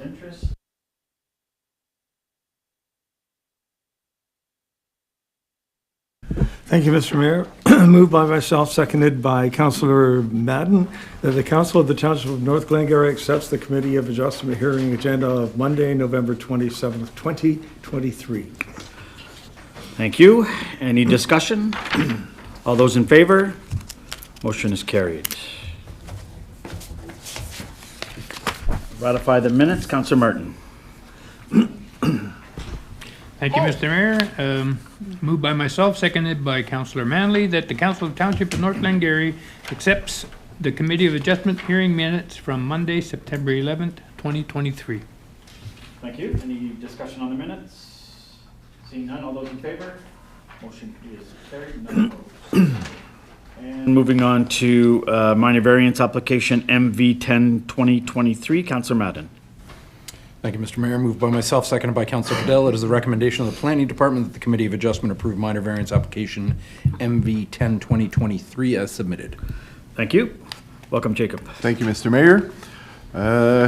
interest. Thank you, Mr. Mayor. Moved by myself, seconded by Councillor Madden, that the Council of the Township of North Glengarry accepts the Committee of Adjustment hearing agenda of Monday, November 27th, 2023. Thank you. Any discussion? All those in favor? Motion is carried. Ratify the minutes. Councillor Martin. Thank you, Mr. Mayor. Moved by myself, seconded by Councillor Manley, that the Council of Township of North Glengarry accepts the Committee of Adjustment hearing minutes from Monday, September 11th, 2023. Thank you. Any discussion on the minutes? Seeing none, all those in favor? Motion is carried. None opposed. And moving on to minor variance application MV 10 2023. Councillor Madden. Thank you, Mr. Mayor. Moved by myself, seconded by Councillor Fidel. It is the recommendation of the Planning Department that the Committee of Adjustment approve minor variance application MV 10 2023 as submitted. Thank you. Welcome, Jacob. Thank you, Mr. Mayor.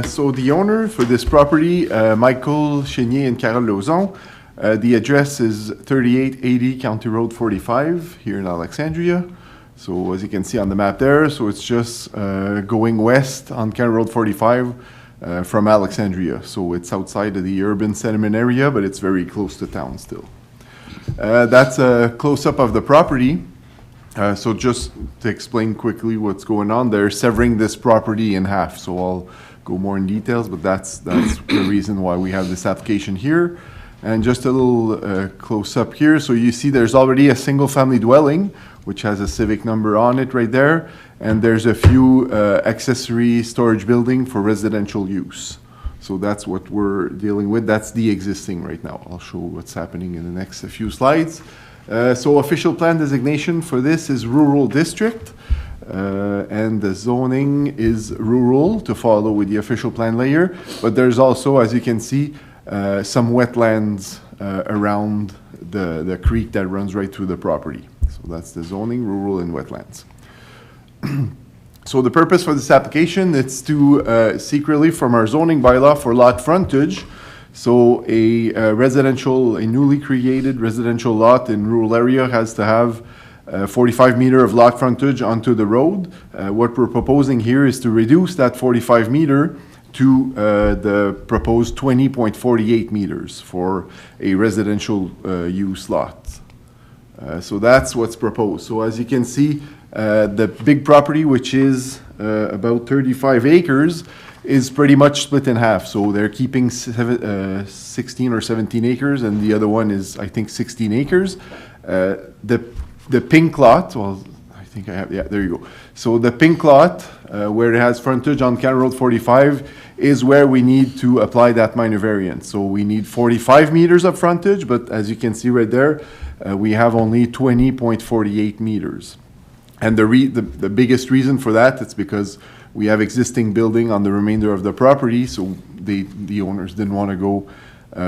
So the owner for this property, Michael Chenier and Carole Lauzon, the address is 3880 County Road 45 here in Alexandria. So as you can see on the map there, so it's just going west on County Road 45 from Alexandria. So it's outside of the urban settlement area, but it's very close to town still. That's a close-up of the property. So just to explain quickly what's going on, they're severing this property in half. So I'll go more in details, but that's the reason why we have this application here. And just a little close-up here. So you see there's already a single-family dwelling, which has a civic number on it right there. And there's a few accessory storage building for residential use. So that's what we're dealing with. That's the existing right now. I'll show what's happening in the next few slides. So official plan designation for this is rural district. And the zoning is rural to follow with the official plan layer. But there's also, as you can see, some wetlands around the creek that runs right through the property. So that's the zoning, rural and wetlands. So the purpose for this application is to seek relief from our zoning bylaw for lot frontage. So a newly created residential lot in rural area has to have 45 meter of lot frontage onto the road. What we're proposing here is to reduce that 45 meter to the proposed 20.48 meters for a residential use lot. So that's what's proposed. So as you can see, the big property, which is about 35 acres, is pretty much split in half. So they're keeping 16 or 17 acres, and the other one is, I think, 16 acres. The pink lot, well, I think I have, yeah, there you go. So the pink lot, where it has frontage on County Road 45, is where we need to apply that minor variance. So we need 45 meters of frontage, but as you can see right there, we have only 20.48 meters. And the biggest reason for that is because we have existing building on the remainder of the property, so the owners didn't want to go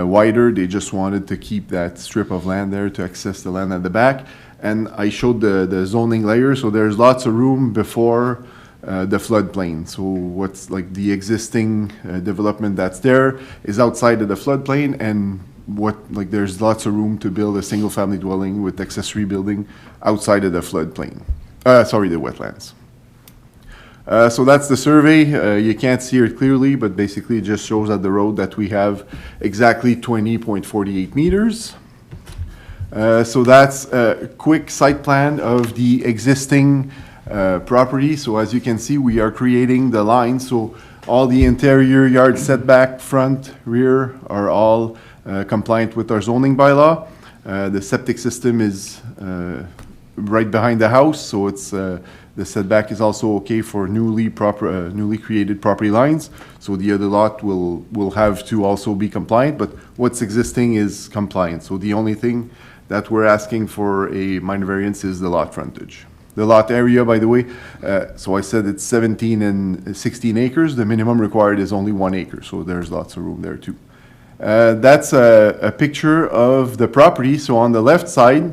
wider. They just wanted to keep that strip of land there to access the land at the back. And I showed the zoning layer, so there's lots of room before the floodplain. So what's like the existing development that's there is outside of the floodplain, and there's lots of room to build a single family dwelling with accessory building outside of the floodplain. The wetlands. So that's the survey. You can't see it clearly, but basically it just shows at the road that we have exactly 20.48 meters. So that's a quick site plan of the existing property. So as you can see, we are creating the lines. So all the interior yard setback, front, rear are all compliant with our zoning bylaw. The septic system is right behind the house, so it's the setback is also okay for newly created property lines. So the other lot will have to also be compliant, but what's existing is compliant. So the only thing that we're asking for a minor variance is the lot frontage. The lot area, by the way, so I said it's 17 and 16 acres. The minimum required is only 1 acre, so there's lots of room there too. That's a picture of the property. So on the left side,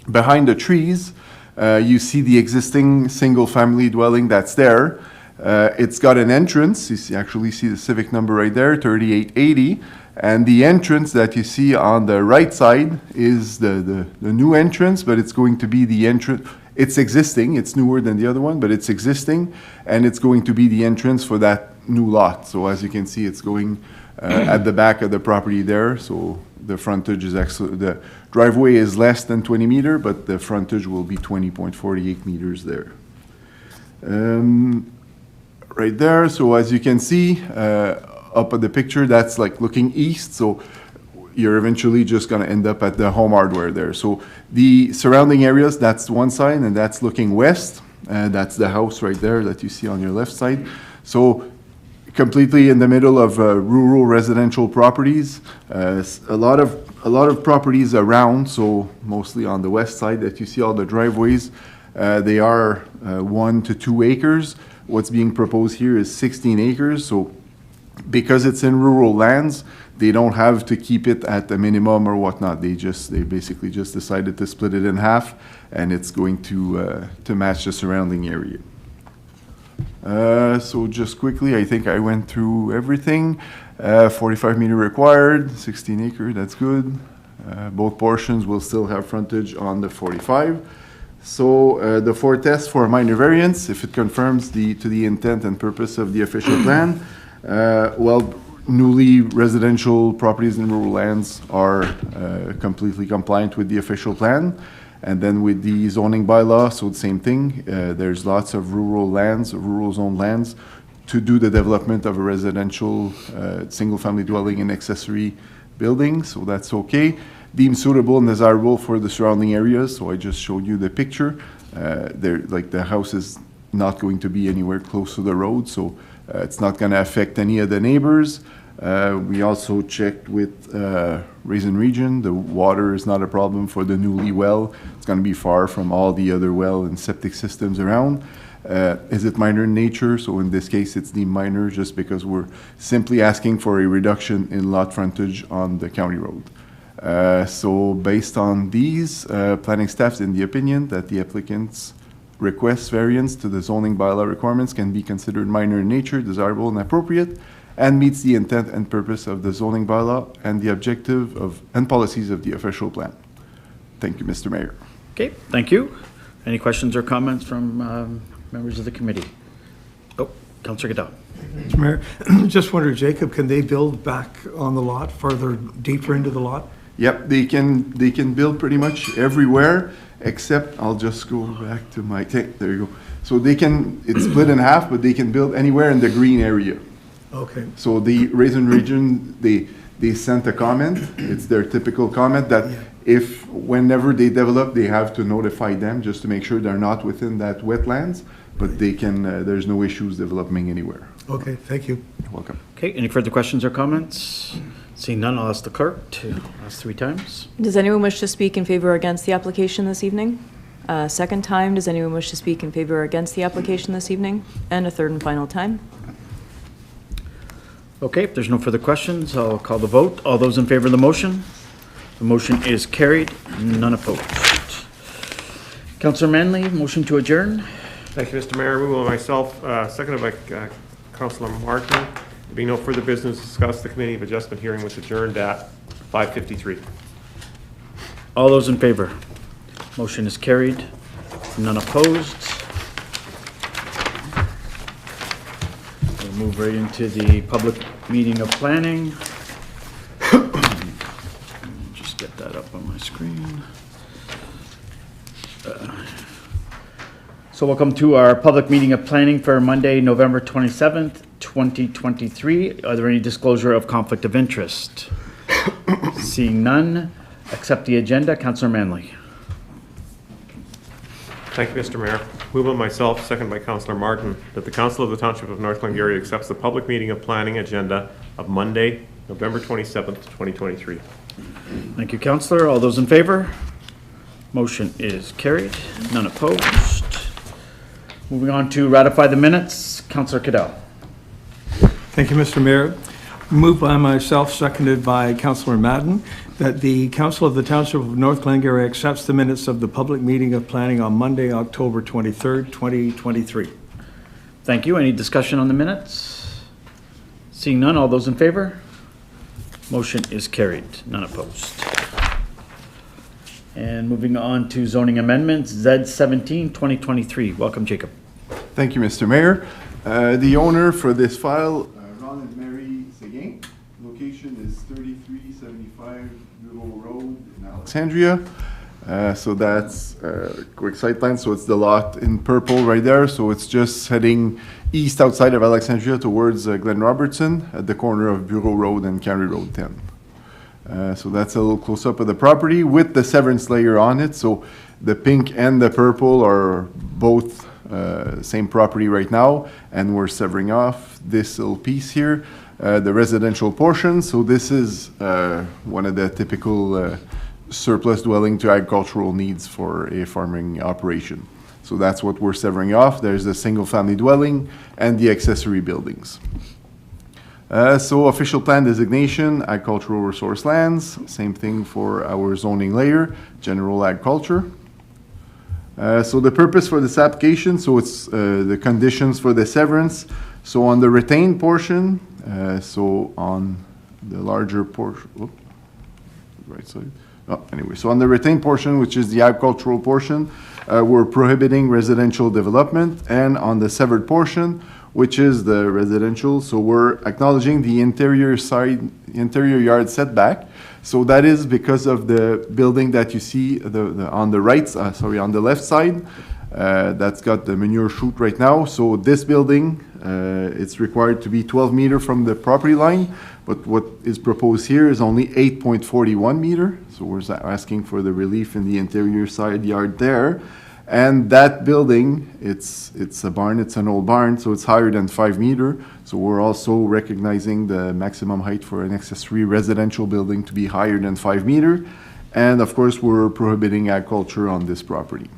behind the trees, you see the existing single-family dwelling that's there. It's got an entrance. Actually see the civic number right there, 3880. And the entrance that you see on the right side is the new entrance, but it's going to be the entrance. It's existing. It's newer than the other one, but it's existing. And it's going to be the entrance for that new lot. So as you can see, it's going at the back of the property there. So the frontage is actually, the driveway is less than 20 meter, but the frontage will be 20.48 meters there. Right there, so as you can see, up at the picture, that's like looking east, so you're eventually just gonna end up at the Home Hardware there. So the surrounding areas, that's one side, and that's looking west. That's the house right there that you see on your left side. So completely in the middle of rural residential properties. A lot of properties around, so mostly on the west side that you see all the driveways. They are 1 to 2 acres. What's being proposed here is 16 acres. So because it's in rural lands, they don't have to keep it at the minimum or whatnot. They basically just decided to split it in half, and it's going to match the surrounding area. So just quickly, I think I went through everything. 45 meter required, 16 acre, that's good. Both portions will still have frontage on the 45. So the 4 tests for minor variance, if it confirms to the intent and purpose of the official plan, well, newly residential properties in rural lands are completely compliant with the official plan. And then with the zoning bylaw, so the same thing. There's lots of rural lands, rural zone lands, to do the development of a residential single-family dwelling and accessory building, so that's okay. Deemed suitable and desirable for the surrounding areas, so I just showed you the picture. Like the house is not going to be anywhere close to the road, so it's not going to affect any of the neighbors. We also checked with Raisin Region. The water is not a problem for the newly well. It's going to be far from all the other well and septic systems around. Is it minor in nature? So in this case, it's deemed minor just because we're simply asking for a reduction in lot frontage on the county road. So based on these, planning staff's in the opinion that the applicant's request variance to the zoning bylaw requirements can be considered minor in nature, desirable and appropriate, and meets the intent and purpose of the zoning bylaw and the objective of and policies of the official plan. Thank you, Mr. Mayor. Okay, thank you. Any questions or comments from members of the committee? Oh, Councillor Goodell. Mr. Mayor, just wonder, Jacob, can they build back on the lot, further deeper into the lot? Yep, they can build pretty much everywhere, except I'll just go back to my take. There you go. So it's split in half, but they can build anywhere in the green area. Okay. So the Raisin Region, they sent a comment. It's their typical comment that if whenever they develop, they have to notify them just to make sure they're not within that wetlands, but they can, there's no issues developing anywhere. Okay, thank you. You're welcome. Okay, any further questions or comments? Seeing none, I'll ask the clerk to ask 3 times. Does anyone wish to speak in favor or against the application this evening? Second time, does anyone wish to speak in favor or against the application this evening? And a third and final time? Okay, if there's no further questions, I'll call the vote. All those in favor of the motion? The motion is carried, none opposed. Councillor Manley, motion to adjourn. Thank you, Mr. Mayor. Move by myself, seconded by Councillor Martin. There being no further business discussed, the Committee of Adjustment hearing was adjourned at 5:53. All those in favor? Motion is carried, none opposed. We'll move right into the public meeting of planning. Just get that up on my screen. So welcome to our public meeting of planning for Monday, November 27th, 2023. Are there any disclosure of conflict of interest? Seeing none, accept the agenda. Councillor Manley. Thank you, Mr. Mayor. Move by myself, seconded by Councillor Martin, that the Council of the Township of North Glengarry accepts the public meeting of planning agenda of Monday, November 27th, 2023. Thank you, Councillor. All those in favor? Motion is carried, none opposed. Moving on to ratify the minutes. Councillor Cadell. Thank you, Mr. Mayor. Moved by myself, seconded by Councillor Madden, that the Council of the Township of North Glengarry accepts the minutes of the public meeting of planning on Monday, October 23rd, 2023. Thank you. Any discussion on the minutes? Seeing none, all those in favor? Motion is carried, none opposed. And moving on to zoning amendments, Z17, 2023. Welcome, Jacob. Thank you, Mr. Mayor. The owner for this file, Ron and Mary Seguin. Location is 3375 Bureau Road in Alexandria. So that's quick site plan. So it's the lot in purple right there. So it's just heading east outside of Alexandria towards Glen Robertson at the corner of Bureau Road and County Road 10. So that's a little close up of the property with the severance layer on it. So the pink and the purple are both same property right now, and we're severing off this little piece here, the residential portion. So this is one of the typical surplus dwelling to agricultural needs for a farming operation. So that's what we're severing off. There's the single-family dwelling and the accessory buildings. So official plan designation, agricultural resource lands, same thing for our zoning layer, general agriculture. So the purpose for this application, so it's the conditions for the severance. So on the retained portion, so on the larger portion, right side. Anyway, so on the retained portion, which is the agricultural portion, we're prohibiting residential development, and on the severed portion, which is the residential, so we're acknowledging the interior yard setback. So that is because of the building that you see on the right, on the left side, that's got the manure chute right now. So this building, it's required to be 12 meter from the property line, but what is proposed here is only 8.41 meter. So we're asking for the relief in the interior side yard there. And that building, it's a barn, it's an old barn, so it's higher than 5 meter. So we're also recognizing the maximum height for an accessory residential building to be higher than 5 meter. And of course, we're prohibiting agriculture on this property.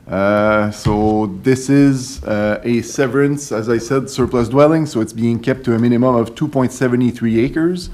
So this is a severance, as I said, surplus dwelling, so it's being kept to a minimum of 2.73 acres,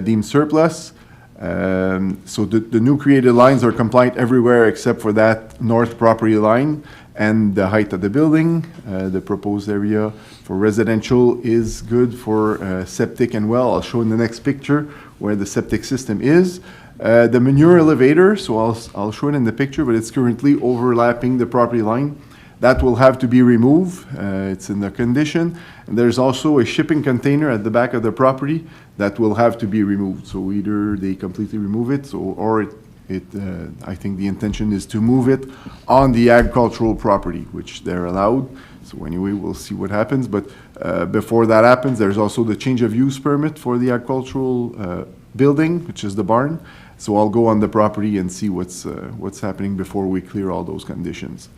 deemed surplus. So the new created lines are compliant everywhere except for that north property line and the height of the building. The proposed area for residential is good for septic and well. I'll show in the next picture where the septic system is. The manure elevator, so I'll show it in the picture, but it's currently overlapping the property line. That will have to be removed. It's in the condition. And there's also a shipping container at the back of the property that will have to be removed. So either they completely remove it, or I think the intention is to move it on the agricultural property, which they're allowed. So anyway, we'll see what happens. But before that happens, there's also the change of use permit for the agricultural building, which is the barn. So I'll go on the property and see what's happening before we clear all those conditions.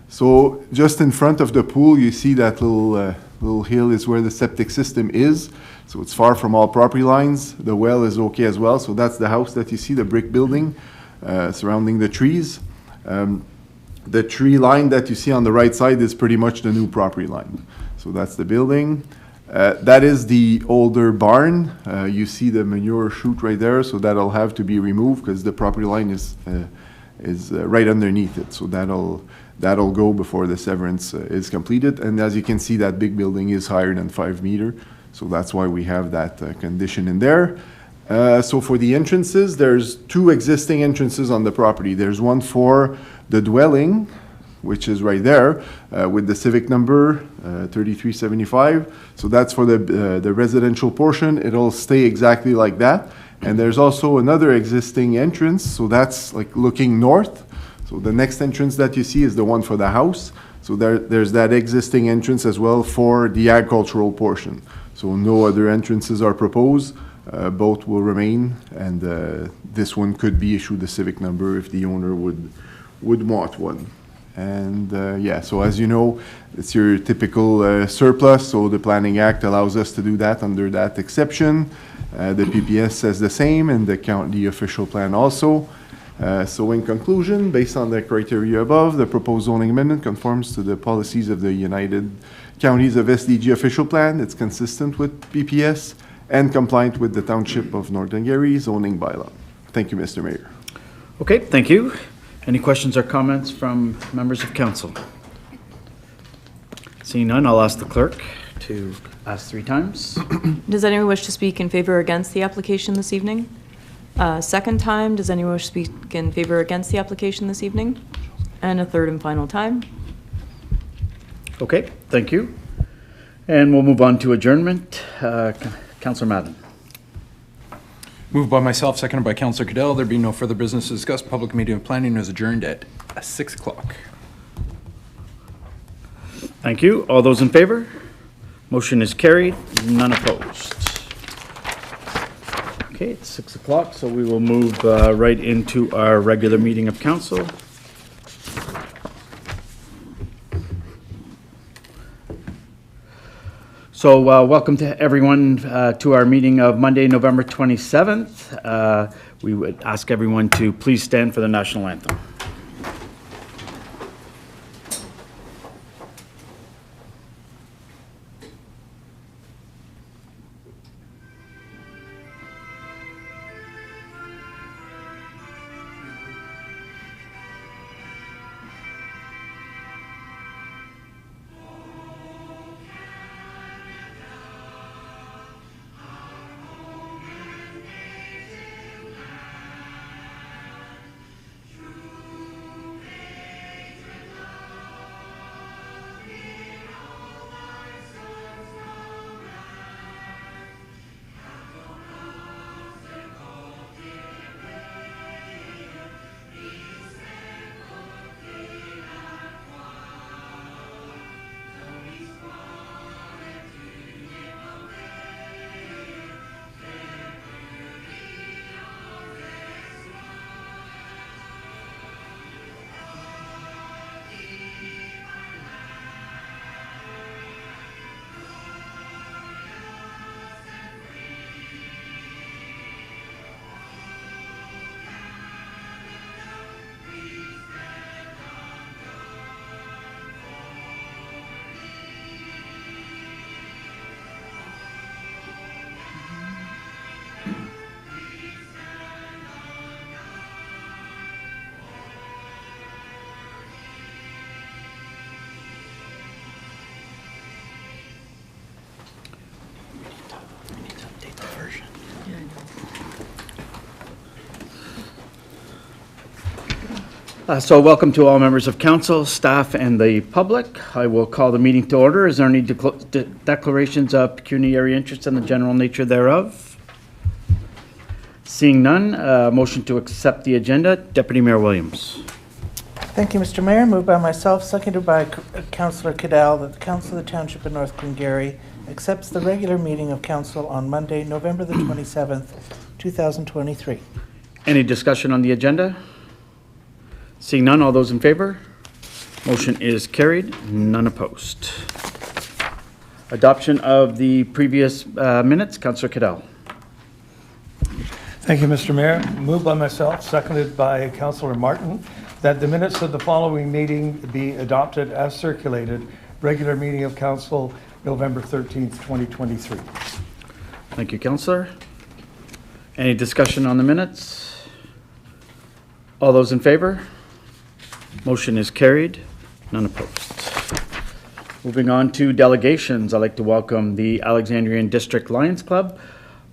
So just in front of the pool, you see that little hill is where the septic system is. So it's far from all property lines. The well is okay as well. So that's the house that you see, the brick building surrounding the trees. The tree line that you see on the right side is pretty much the new property line. So that's the building. That is the older barn. You see the manure chute right there. So that'll have to be removed because the property line is right underneath it. So that'll go before the severance is completed. And as you can see, that big building is higher than 5 meter. So that's why we have that condition in there. So for the entrances, there's 2 existing entrances on the property. There's one for the dwelling, which is right there with the civic number 3375. So that's for the residential portion. It'll stay exactly like that. And there's also another existing entrance. So that's like looking north. So the next entrance that you see is the one for the house. So there's that existing entrance as well for the agricultural portion. So no other entrances are proposed. Both will remain, and this one could be issued a civic number if the owner would want one. And yeah, so as you know, it's your typical surplus. So the Planning Act allows us to do that under that exception. The PPS says the same, and the official plan also. So in conclusion, based on the criteria above, the proposed zoning amendment conforms to the policies of the United Counties of SDG official plan. It's consistent with PPS and compliant with the Township of North Glengarry zoning bylaw. Thank you, Mr. Mayor. Okay, thank you. Any questions or comments from members of council? Seeing none, I'll ask the clerk to ask 3 times. Does anyone wish to speak in favor or against the application this evening? Second time, does anyone wish to speak in favor or against the application this evening? And a third and final time. Okay, thank you. And we'll move on to adjournment. Councillor Madden. Moved by myself, seconded by Councillor Cadell. There being no further business to discuss, public meeting of planning is adjourned at 6 o'clock. Thank you. All those in favor? Motion is carried, none opposed. Okay, it's 6 o'clock, so we will move right into our regular meeting of council. So welcome to everyone to our meeting of Monday, November 27th. We would ask everyone to please stand for the national anthem. So welcome to all members of council, staff, and the public. I will call the meeting to order. Is there any declarations of pecuniary interest and the general nature thereof? Seeing none, motion to accept the agenda. Deputy Mayor Williams. Thank you, Mr. Mayor. Moved by myself, seconded by Councillor Cadell, that the Council of the Township of North Glengarry accepts the regular meeting of council on Monday, November the 27th, 2023. Any discussion on the agenda? Seeing none, all those in favor? Motion is carried, none opposed. Adoption of the previous minutes, Councillor Cadell. Thank you, Mr. Mayor. Moved by myself, seconded by Councillor Martin, that the minutes of the following meeting be adopted as circulated. Regular meeting of council, November 13th, 2023. Thank you, Councillor. Any discussion on the minutes? All those in favor? Motion is carried, none opposed. Moving on to delegations, I'd like to welcome the Alexandrian District Lions Club.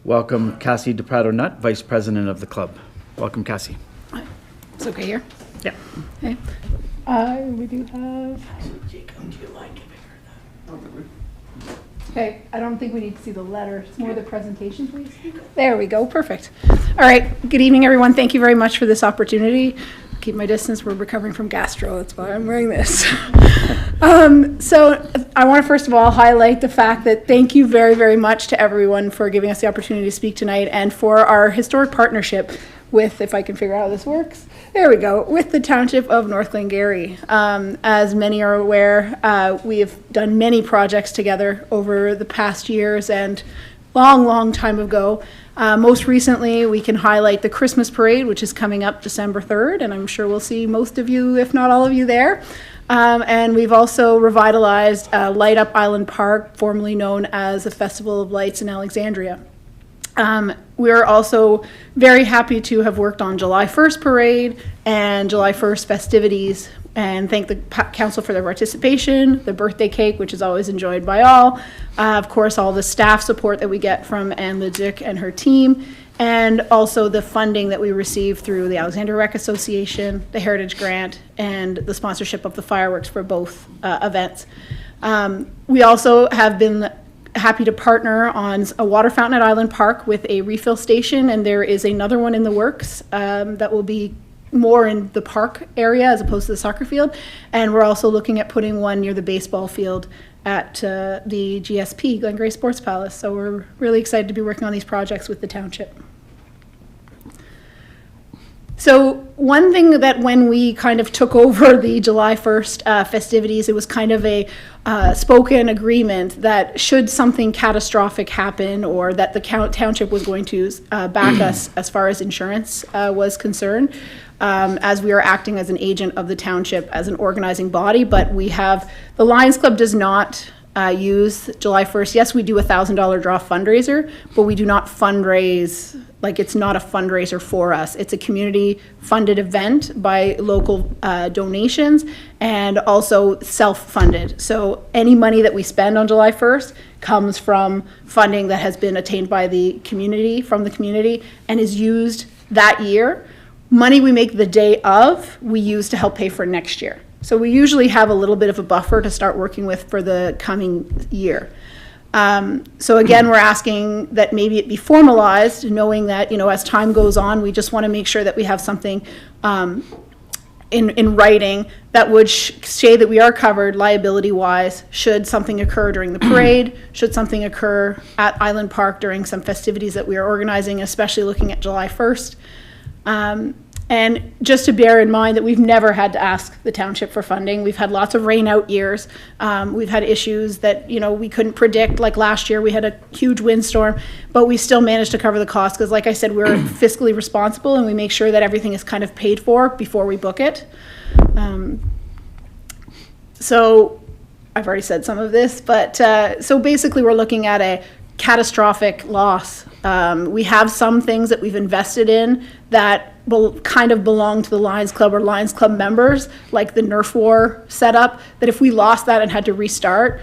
Welcome Cassie DePrato-Nutt, Vice President of the club. Welcome, Cassie. It's okay here? Yeah. Okay. We do have. Okay, I don't think we need to see the letter. It's more the presentation, please. There we go, perfect. All right, good evening, everyone. Thank you very much for this opportunity. Keep my distance, we're recovering from gastro, that's why I'm wearing this. So I want to first of all highlight the fact that thank you very, very much to everyone for giving us the opportunity to speak tonight and for our historic partnership with, if I can figure out how this works, there we go, with the Township of North Glengarry. As many are aware, we have done many projects together over the past years and long time ago. Most recently, we can highlight the Christmas parade, which is coming up December 3rd, and I'm sure we'll see most of you, if not all of you, there. And we've also revitalized Light Up Island Park, formerly known as the Festival of Lights in Alexandria. We're also very happy to have worked on July 1st parade and July 1st festivities and thank the council for their participation, the birthday cake, which is always enjoyed by all. Of course, all the staff support that we get from Anne Leduc and her team, and also the funding that we receive through the Alexander Rec Association, the Heritage Grant, and the sponsorship of the fireworks for both events. We also have been happy to partner on a water fountain at Island Park with a refill station, and there is another one in the works that will be more in the park area as opposed to the soccer field. And we're also looking at putting one near the baseball field at the GSP, Glengarry Sports Palace. So we're really excited to be working on these projects with the township. So one thing that when we kind of took over the July 1st festivities, it was kind of a spoken agreement that should something catastrophic happen, or that the township was going to back us as far as insurance was concerned, as we are acting as an agent of the township as an organizing body. But we have, the Lions Club does not use July 1st. Yes, we do a $1,000 draw fundraiser, but we do not fundraise, like it's not a fundraiser for us. It's a community-funded event by local donations and also self-funded. So any money that we spend on July 1st comes from funding that has been attained by the community, from the community, and is used that year. Money we make the day of, we use to help pay for next year. So we usually have a little bit of a buffer to start working with for the coming year. So again, we're asking that maybe it be formalized, knowing that, you know, as time goes on, we just want to make sure that we have something in writing that would say that we are covered liability-wise should something occur during the parade, should something occur at Island Park during some festivities that we are organizing, especially looking at July 1st. And just to bear in mind that we've never had to ask the township for funding. We've had lots of rain out years. We've had issues that, you know, we couldn't predict. Like last year, we had a huge windstorm, but we still managed to cover the cost because, like I said, we're fiscally responsible and we make sure that everything is kind of paid for before we book it. So I've already said some of this, but so basically we're looking at a catastrophic loss. We have some things that we've invested in that will kind of belong to the Lions Club or Lions Club members, like the Nerf War setup, that if we lost that and had to restart,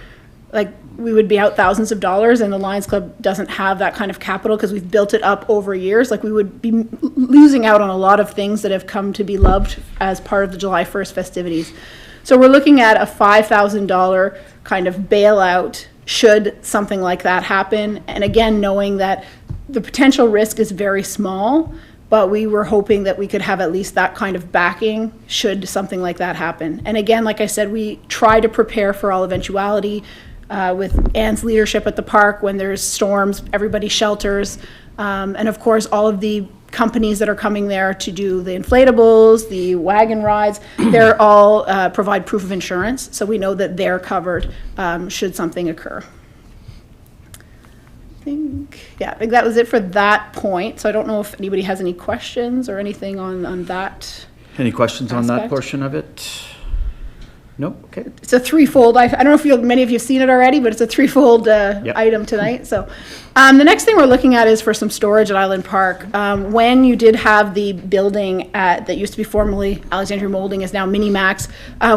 like we would be out thousands of dollars, and the Lions Club doesn't have that kind of capital because we've built it up over years. Like we would be losing out on a lot of things that have come to be loved as part of the July 1st festivities. So we're looking at a $5,000 kind of bailout should something like that happen. And again, knowing that the potential risk is very small, but we were hoping that we could have at least that kind of backing should something like that happen. And again, like I said, we try to prepare for all eventuality with Anne's leadership at the park. When there's storms, everybody shelters. And of course, all of the companies that are coming there to do the inflatables, the wagon rides, they're all provide proof of insurance. So we know that they're covered should something occur. I think that was it for that point. So I don't know if anybody has any questions or anything on that. Any questions on that Aspect. portion of it? Nope, okay. It's a threefold. I don't know if many of you have seen it already, but it's a threefold item tonight. So the next thing we're looking at is for some storage at Island Park. When you did have the building that used to be formerly Alexandria Molding is now Minimax,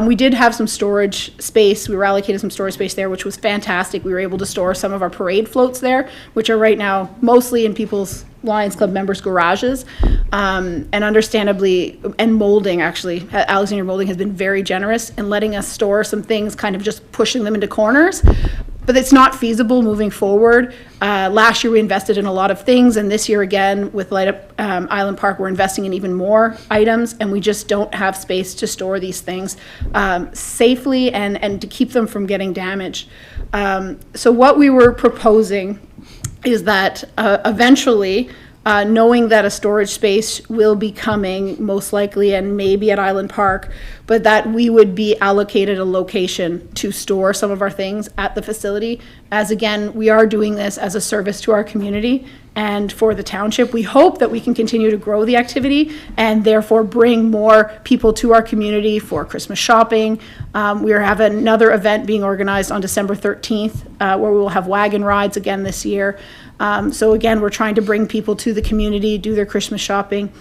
we did have some storage space. We were allocated some storage space there, which was fantastic. We were able to store some of our parade floats there, which are right now mostly in people's Lions Club members' garages. And understandably, and Molding actually, Alexandria Molding has been very generous in letting us store some things, kind of just pushing them into corners. But it's not feasible moving forward. Last year we invested in a lot of things, and this year again with Light Up Island Park we're investing in even more items, and we just don't have space to store these things safely and to keep them from getting damaged. So what we were proposing is that eventually, knowing that a storage space will be coming most likely and maybe at Island Park, but that we would be allocated a location to store some of our things at the facility. As again, we are doing this as a service to our community and for the township. We hope that we can continue to grow the activity and therefore bring more people to our community for Christmas shopping. We have another event being organized on December 13th where we will have wagon rides again this year. So again, we're trying to bring people to the community, do their Christmas shopping.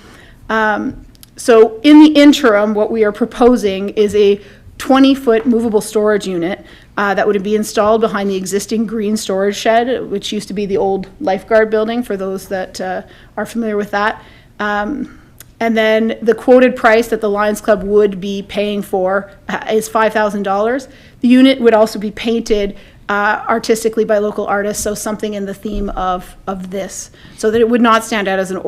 So in the interim, what we are proposing is a 20-foot movable storage unit that would be installed behind the existing green storage shed, which used to be the old lifeguard building, for those that are familiar with that. And then the quoted price that the Lions Club would be paying for is $5,000. The unit would also be painted artistically by local artists, so something in the theme of this, so that it would not stand out as an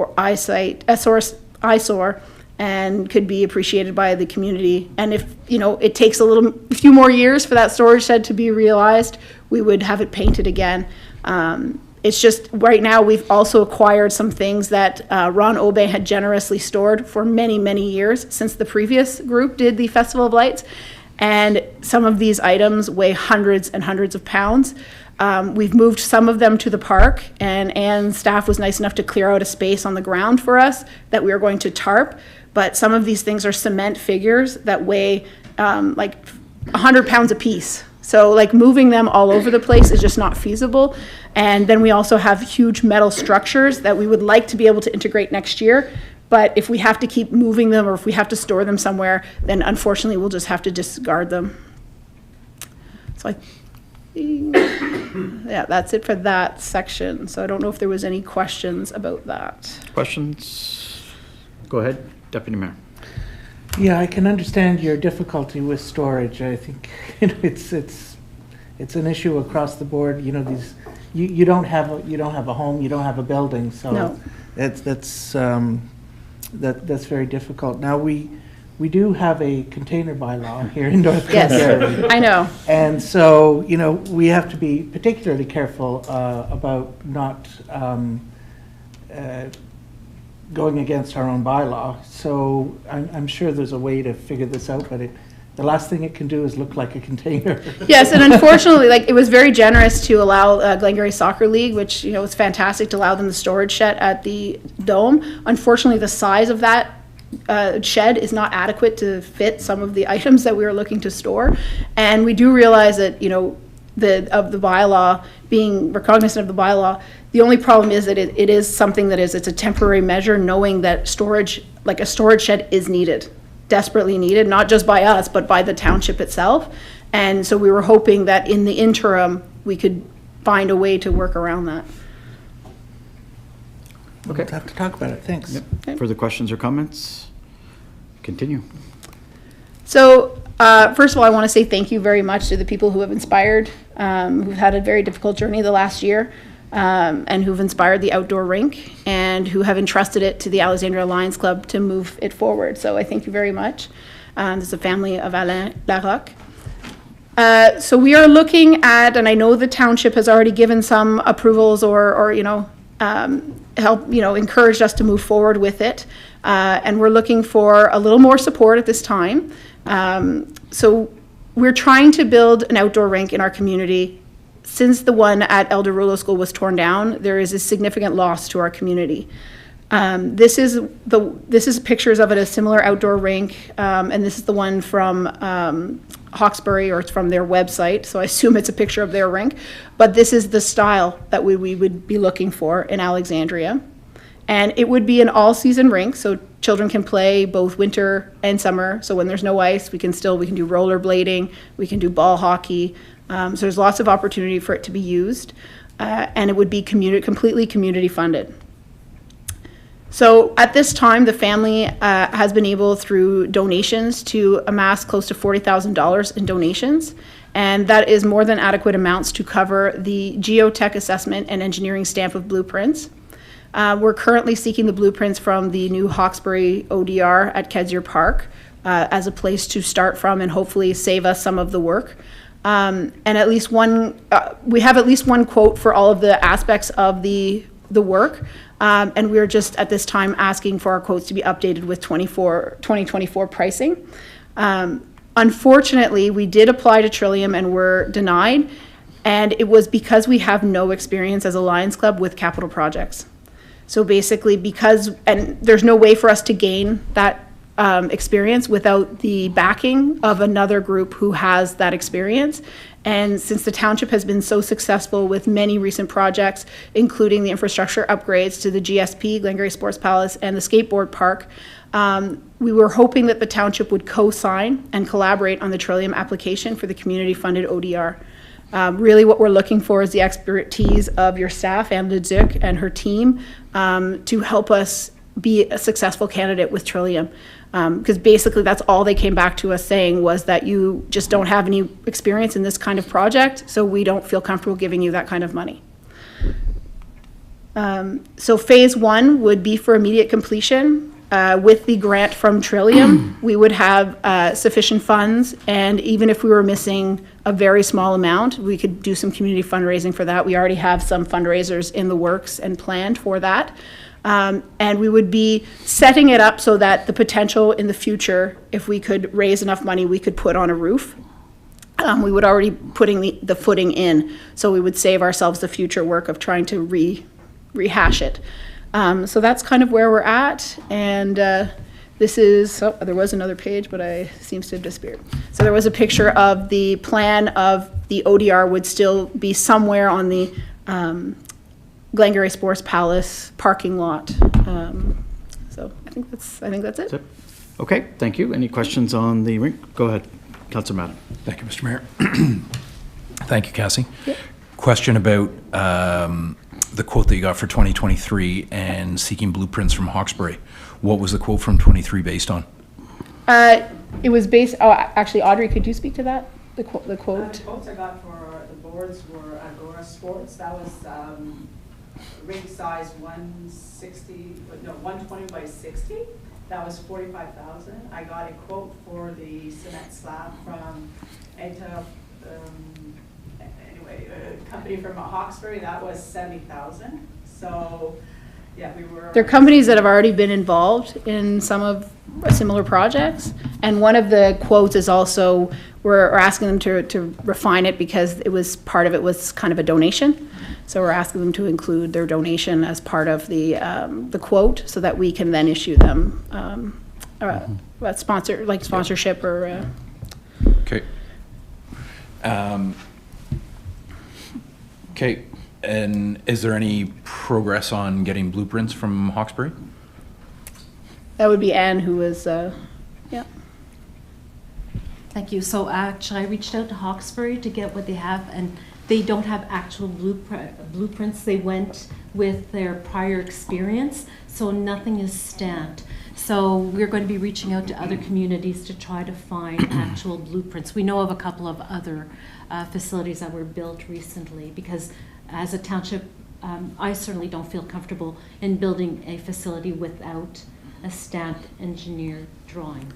eyesore and could be appreciated by the community. And if, it takes a few more years for that storage shed to be realized, we would have it painted again. It's just, right now, we've also acquired some things that Ron Obey had generously stored for many, many years, since the previous group did the Festival of Lights. And some of these items weigh hundreds and hundreds of pounds. We've moved some of them to the park, and Anne's staff was nice enough to clear out a space on the ground for us that we are going to tarp. But some of these things are cement figures that weigh like 100 pounds apiece. So like moving them all over the place is just not feasible. And then we also have huge metal structures that we would like to be able to integrate next year. But if we have to keep moving them, or if we have to store them somewhere, then unfortunately we'll just have to discard them. So yeah, that's it for that section. So I don't know if there was any questions about that. Questions? Go ahead, Deputy Mayor. Yeah, I can understand your difficulty with storage. I think it's an issue across the board. These you don't have a home, you don't have a building, so No. that's very difficult. Now we do have a container bylaw here in North Yes, Glengarry. I know. And so, we have to be particularly careful about not going against our own bylaw. So I'm sure there's a way to figure this out, but the last thing it can do is look like a container. Yes, and unfortunately, it was very generous to allow Glengarry Soccer League, which, was fantastic to allow them the storage shed at the Dome. Unfortunately, the size of that shed is not adequate to fit some of the items that we were looking to store. And we do realize that, the bylaw, being recognizant of the bylaw, the only problem is that it is something it's a temporary measure, knowing that storage, like a storage shed, is needed, desperately needed, not just by us, but by the township itself. And so we were hoping that in the interim, we could find a way to work around that. We'll have to talk about it. Thanks. Yep. Further questions or comments? Continue. So, first of all, I want to say thank you very much to the people who have inspired, who've had a very difficult journey the last year, and who've inspired the outdoor rink, and who have entrusted it to the Alexandria Lions Club to move it forward. So I thank you very much. This is a family of Alain Larocque. So we are looking at, and I know the township has already given some approvals or help, encouraged us to move forward with it. And we're looking for a little more support at this time. So we're trying to build an outdoor rink in our community. Since the one at El Derulo School was torn down, there is a significant loss to our community. This is pictures of it, a similar outdoor rink, and this is the one from Hawkesbury, or it's from their website, so I assume it's a picture of their rink. But this is the style that we would be looking for in Alexandria. And it would be an all-season rink, so children can play both winter and summer. So when there's no ice, we can do rollerblading, we can do ball hockey. So there's lots of opportunity for it to be used, and it would be completely community funded. So at this time, the family has been able, through donations, to amass close to $40,000 in donations, and that is more than adequate amounts to cover the geotech assessment and engineering stamp of blueprints. We're currently seeking the blueprints from the new Hawkesbury ODR at Kedzier Park as a place to start from and hopefully save us some of the work. And at least we have at least one quote for all of the aspects of the work. And we're just at this time asking for our quotes to be updated with 2024 pricing. Unfortunately, we did apply to Trillium and were denied. And it was because we have no experience as a Lions Club with capital projects. So basically, and there's no way for us to gain that experience without the backing of another group who has that experience. And since the township has been so successful with many recent projects, including the infrastructure upgrades to the GSP, Glengarry Sports Palace, and the skateboard park, we were hoping that the township would co-sign and collaborate on the Trillium application for the community-funded ODR. Really what we're looking for is the expertise of your staff, Anne Leduc and her team, to help us be a successful candidate with Trillium. Because basically that's all they came back to us saying was that you just don't have any experience in this kind of project, so we don't feel comfortable giving you that kind of money. So phase 1 would be for immediate completion. With the grant from Trillium, we would have sufficient funds, and even if we were missing a very small amount, we could do some community fundraising for that. We already have some fundraisers in the works and planned for that. And we would be setting it up so that the potential in the future, if we could raise enough money, we could put on a roof. We would already putting the footing in, so we would save ourselves the future work of trying to rehash it. So that's kind of where we're at, and this is, oh, there was another page, but it seems to have disappeared. So there was a picture of the plan of the ODR would still be somewhere on the Glengarry Sports Palace parking lot. So I think that's it. Okay, thank you. Any questions on the rink? Go ahead, Councillor Madden. Thank you, Mr. Mayor. Thank you, Cassie. Question about the quote that you got for 2023 and seeking blueprints from Hawkesbury. What was the quote from 23 based on? It was based, oh, actually, Audrey, could you speak to that? The quote? The quotes I got for the boards were Agora Sports. That was ring size 120 by 60. That was $45,000. I got a quote for the cement slab from ETA, a company from Hawkesbury. That was $70,000. So, yeah, we were. They're companies that have already been involved in some of similar projects, and one of the quotes is also we're asking them to refine it because it was part of it was kind of a donation. So we're asking them to include their donation as part of the quote, so that we can then issue them a sponsorship or. Okay. Okay, and is there any progress on getting blueprints from Hawkesbury? That would be Anne, who was, yeah. Thank you. So actually, I reached out to Hawkesbury to get what they have, and they don't have actual blueprints. They went with their prior experience, so nothing is stamped. So we're going to be reaching out to other communities to try to find actual blueprints. We know of a couple of other facilities that were built recently, because as a township, I certainly don't feel comfortable in building a facility without a stamped engineer drawing.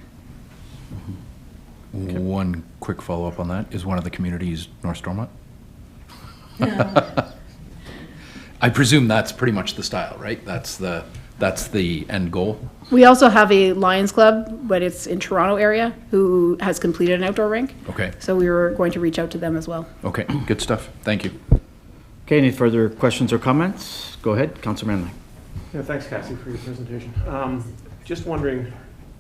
Okay. One quick follow-up on that. Is one of the communities North Stormont? I presume that's pretty much the style, right? That's the end goal. We also have a Lions Club, but it's in Toronto area, who has completed an outdoor rink. Okay. So we were going to reach out to them as well. Okay, good stuff. Thank you. Okay, any further questions or comments? Go ahead, Councillor Manley. Yeah, thanks, Cassie, for your presentation. Just wondering,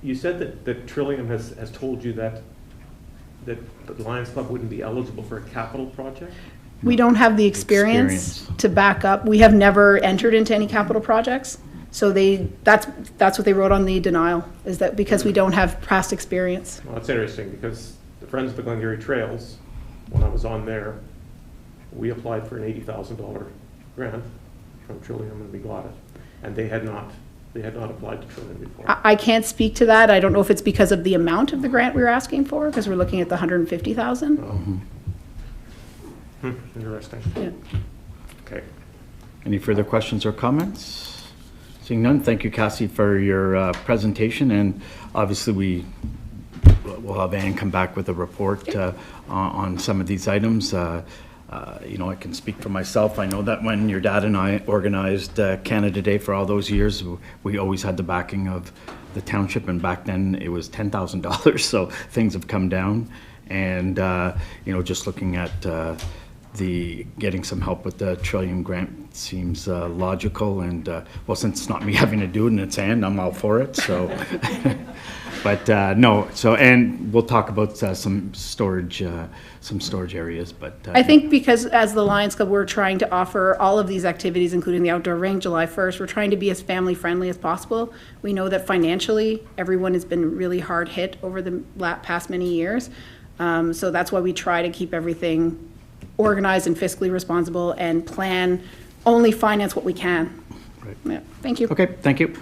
you said that Trillium has told you that the Lions Club wouldn't be eligible for a capital project? We don't have the experience to back up. We have never entered into any capital projects. So that's what they wrote on the denial, is that because we don't have past experience. Well, that's interesting, because the Friends of the Glengarry Trails, when I was on there, we applied for an $80,000 grant from Trillium, and we got it. And they had not applied to Trillium before. I can't speak to that. I don't know if it's because of the amount of the grant we were asking for, because we're looking at the $150,000. Interesting. Yeah. Okay. Any further questions or comments? Seeing none, thank you, Cassie, for your presentation, and obviously we'll have Anne come back with a report on some of these items. You know, I can speak for myself. I know that when your dad and I organized Canada Day for all those years, we always had the backing of the township, and back then it was $10,000, so things have come down. And you know, just looking at getting some help with the Trillium grant seems logical, and well, since it's not me having to do it and it's Anne, I'm all for it. So But no, so, and we'll talk about some storage areas, but. I think because as the Lions Club, we're trying to offer all of these activities, including the outdoor ring, July 1st. We're trying to be as family-friendly as possible. We know that financially, everyone has been really hard hit over the past many years. So that's why we try to keep everything organized and fiscally responsible and only finance what we can. Right. Yeah, thank you. Okay, thank you.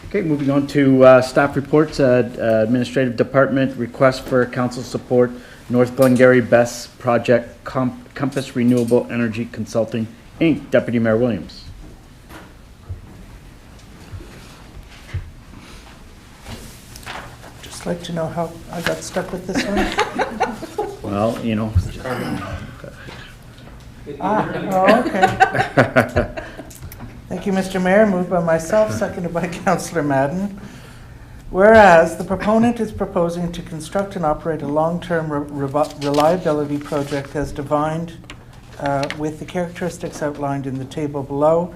Okay, moving on to staff reports. Administrative Department request for council support, North Glengarry BESS project, Compass Renewable Energy Consulting, Inc., Deputy Mayor Williams. Just like to know how I got stuck with this one. Well, you know. Okay. Thank you, Mr. Mayor. Moved by myself, seconded by Councillor Madden. Whereas the proponent is proposing to construct and operate a long-term reliability project as defined with the characteristics outlined in the table below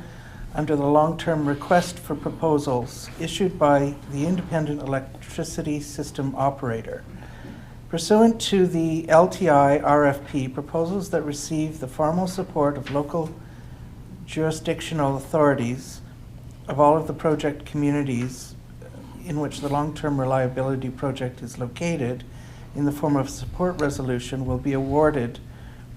under the long-term request for proposals issued by the Independent Electricity System Operator. Pursuant to the LTI RFP, proposals that receive the formal support of local jurisdictional authorities of all of the project communities in which the long-term reliability project is located in the form of a support resolution will be awarded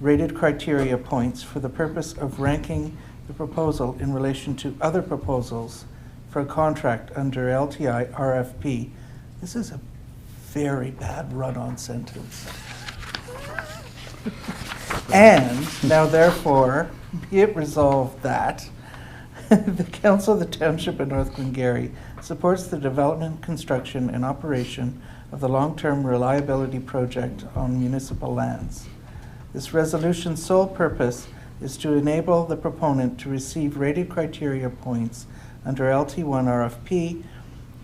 rated criteria points for the purpose of ranking the proposal in relation to other proposals for a contract under LTI RFP. This is a very bad run-on sentence. And now therefore, be it resolved that the Council of the Township of North Glengarry supports the development, construction, and operation of the long-term reliability project on municipal lands. This resolution's sole purpose is to enable the proponent to receive rated criteria points under LT1 RFP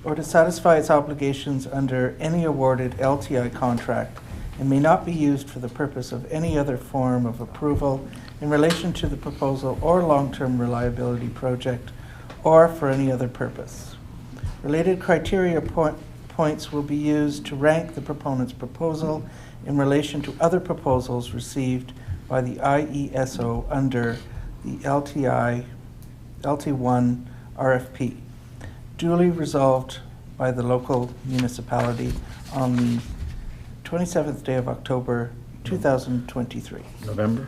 or to satisfy its obligations under any awarded LTI contract and may not be used for the purpose of any other form of approval in relation to the proposal or long-term reliability project or for any other purpose. Related criteria points will be used to rank the proponent's proposal in relation to other proposals received by the IESO under the LT1 RFP, duly resolved by the local municipality on the 27th day of October 2023. November?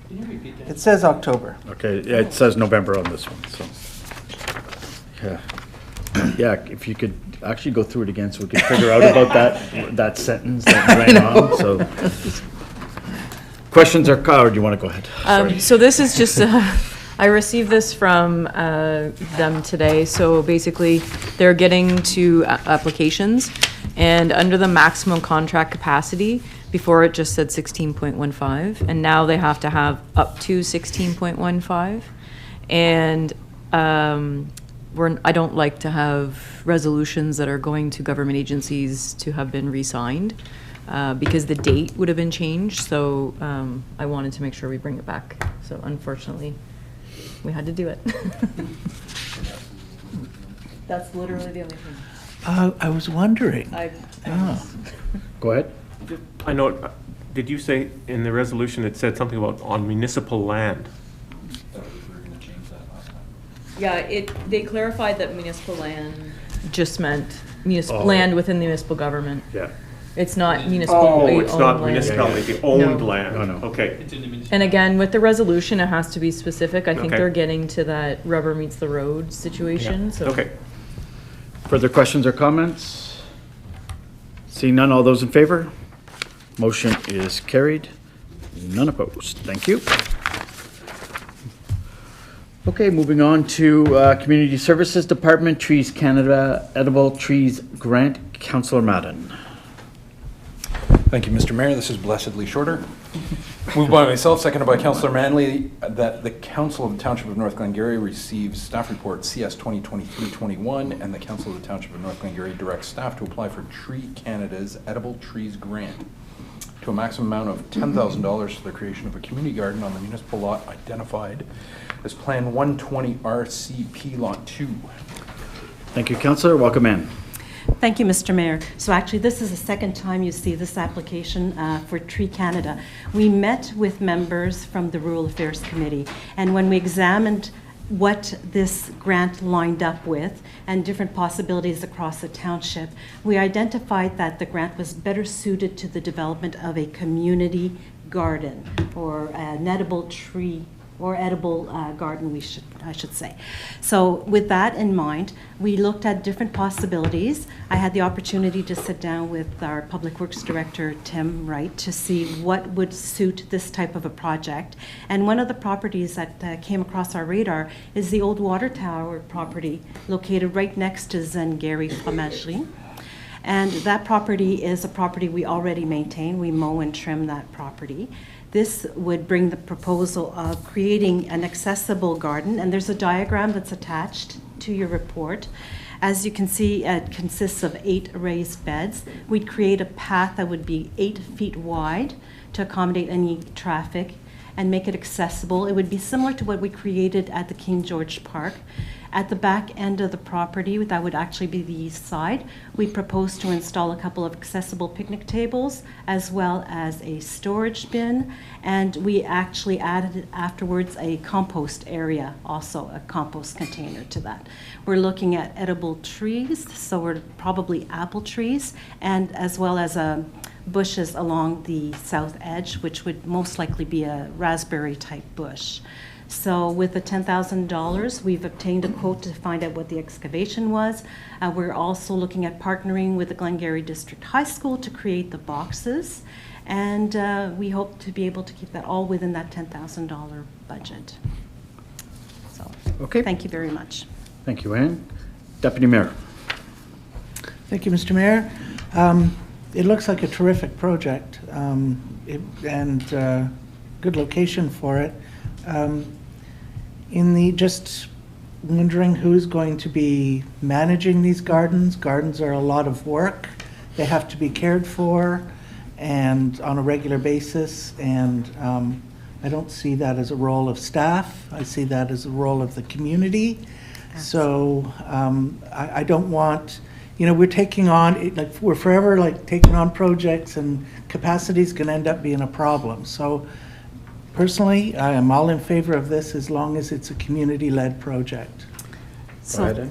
It says October. Okay, yeah, it says November on this one, so. Yeah. Yeah, if you could actually go through it again so we could figure out about that sentence that ran on, so. Questions or do you want to go ahead? Sorry. So this is just, I received this from them today. So basically, they're getting two applications, and under the maximum contract capacity, before it just said 16.15, and now they have to have up to 16.15. And I don't like to have resolutions that are going to government agencies to have been re-signed. Because the date would have been changed, so I wanted to make sure we bring it back. So unfortunately, we had to do it. That's literally the only thing. I was wondering. Go ahead. I know, did you say in the resolution it said something about on municipal land? Yeah, they clarified that municipal land just meant municipal land within the municipal government. Yeah. It's not municipal. Oh, it's not owned municipality, land. the owned No. land. No, no. Okay. And again, with the resolution, it has to be specific. I think Okay. they're getting to that rubber meets the road situation, so. Okay. Further questions or comments? Seeing none, all those in favor? Motion is carried. None opposed. Thank you. Okay, moving on to Community Services Department, Trees Canada Edible Trees Grant. Councillor Madden. Thank you, Mr. Mayor. This is blessedly shorter. Moved by myself, seconded by Councillor Manley, that the Council of the Township of North Glengarry receives staff report CS 2023-21, and the Council of the Township of North Glengarry directs staff to apply for Tree Canada's Edible Trees Grant to to a maximum amount of $10,000 for the creation of a community garden on the municipal lot identified as Plan 120 RCP Lot 2. Thank you, Councillor. Welcome in. Thank you, Mr. Mayor. So actually, this is the second time you see this application for Tree Canada. We met with members from the Rural Affairs Committee, and when we examined what this grant lined up with and different possibilities across the township, we identified that the grant was better suited to the development of a community garden or an edible tree or edible garden, I should say. So with that in mind, we looked at different possibilities. I had the opportunity to sit down with our Public Works Director, Tim Wright, to see what would suit this type of a project. And one of the properties that came across our radar is the old water tower property located right next to Zengary Fromagerie. And that property is a property we already maintain. We mow and trim that property. This would bring the proposal of creating an accessible garden, and there's a diagram that's attached to your report. As you can see, it consists of 8 raised beds. We'd create a path that would be 8 feet wide to accommodate any traffic and make it accessible. It would be similar to what we created at the King George Park. At the back end of the property, that would actually be the east side, we propose to install a couple of accessible picnic tables as well as a storage bin, and we actually added afterwards a compost area, also a compost container to that. We're looking at edible trees, so we're probably apple trees, and as well as bushes along the south edge, which would most likely be a raspberry type bush. So with the $10,000, we've obtained a quote to find out what the excavation was. We're also looking at partnering with the Glengarry District High School to create the boxes. And we hope to be able to keep that all within that $10,000 budget. So, Okay. thank you very much. Thank you, Anne. Deputy Mayor. Thank you, Mr. Mayor. It looks like a terrific project and good location for it. Just wondering who's going to be managing these gardens. Gardens are a lot of work. They have to be cared for and on a regular basis. And I don't see that as a role of staff. I see that as a role of the community. So I don't want, we're taking on, we're forever taking on projects, and capacity is going to end up being a problem. So personally, I am all in favor of this as long as it's a community-led project. So,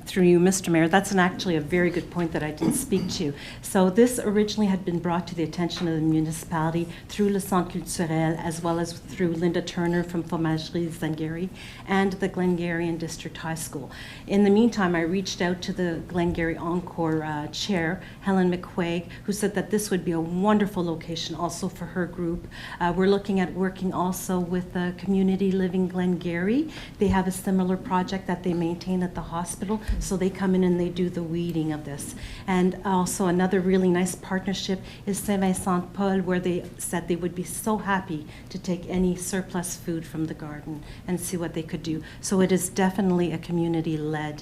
through you, Mr. Mayor, that's actually a very good point that I didn't speak to. So this originally had been brought to the attention of the municipality through Le Centre Culturel, as well as through Linda Turner from Fromagerie Zengary and the Glengarry District High School. In the meantime, I reached out to the Glengarry Encore chair, Helen McQuaig, who said that this would be a wonderful location also for her group. We're looking at working also with Community Living Glengarry. They have a similar project that they maintain at the hospital. So they come in and they do the weeding of this. And also another really nice partnership is Saint-Vincent-Paul, where they said they would be so happy to take any surplus food from the garden and see what they could do. So it is definitely a community-led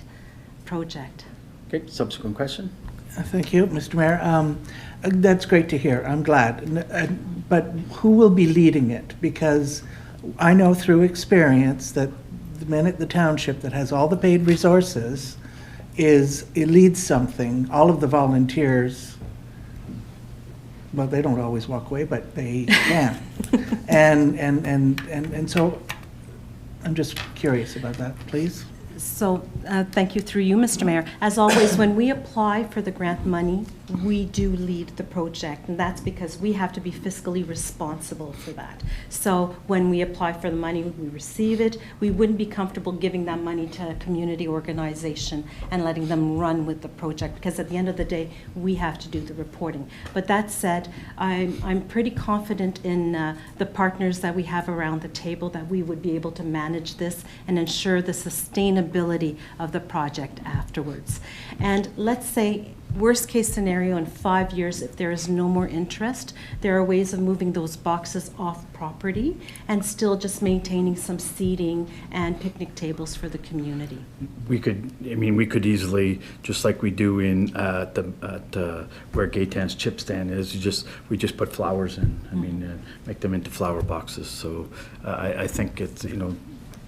project. Okay, subsequent question. Thank you, Mr. Mayor. That's great to hear. I'm glad. But who will be leading it? Because I know through experience that the minute the township that has all the paid resources it leads something, all of the volunteers, well, they don't always walk away, but they can. And so I'm just curious about that, please. So thank you through you, Mr. Mayor. As always, when we apply for the grant money, we do lead the project, and that's because we have to be fiscally responsible for that. So when we apply for the money, we receive it. We wouldn't be comfortable giving that money to a community organization and letting them run with the project, because at the end of the day, we have to do the reporting. But that said, I'm pretty confident in the partners that we have around the table that we would be able to manage this and ensure the sustainability of the project afterwards. And let's say worst case scenario, in 5 years, if there is no more interest, there are ways of moving those boxes off property and still just maintaining some seating and picnic tables for the community. We could easily, just like we do in, where Gaytan's chip stand is, we just put flowers in. Make them into flower boxes. So I think it's,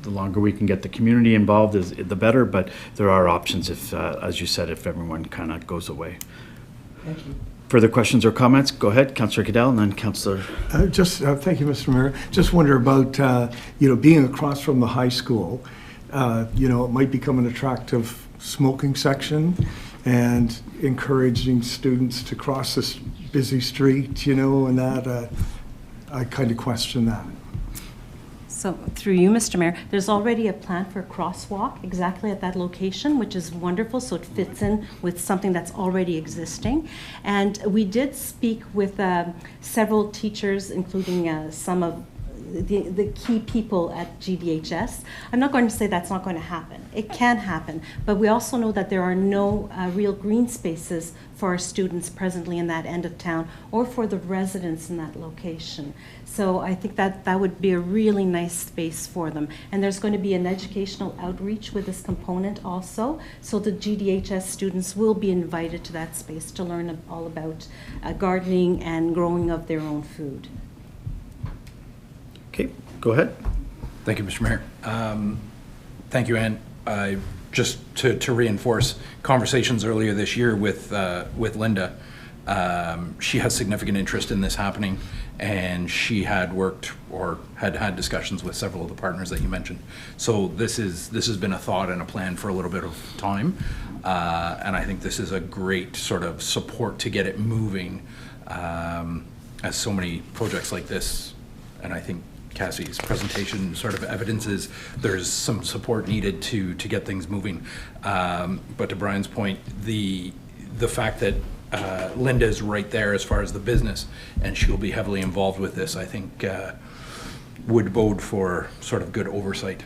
the longer we can get the community involved is the better, but there are options if, as you said, if everyone kind of goes away. Thank you. Further questions or comments? Go ahead, Councillor Cadell, and then Councillor. Thank you, Mr. Mayor. Just wonder about, being across from the high school, it might become an attractive smoking section and encouraging students to cross this busy street, and that, I kind of question that. So through you, Mr. Mayor, there's already a plan for a crosswalk exactly at that location, which is wonderful. So it fits in with something that's already existing. And we did speak with several teachers, including some of the key people at GDHS. I'm not going to say that's not going to happen. It can happen, but we also know that there are no real green spaces for our students presently in that end of town or for the residents in that location. So I think that that would be a really nice space for them. And there's going to be an educational outreach with this component also. So the GDHS students will be invited to that space to learn all about gardening and growing of their own food. Okay, go ahead. Thank you, Mr. Mayor. Thank you, Ann. Just to reinforce conversations earlier this year with Linda, she has significant interest in this happening, and she had worked or had discussions with several of the partners that you mentioned. So this has been a thought and a plan for a little bit of time, and I think this is a great sort of support to get it moving, as so many projects like this, and I think Cassie's presentation sort of evidences there's some support needed to get things moving. But to Brian's point, the fact that Linda is right there as far as the business, and she'll be heavily involved with this, I think would bode for sort of good oversight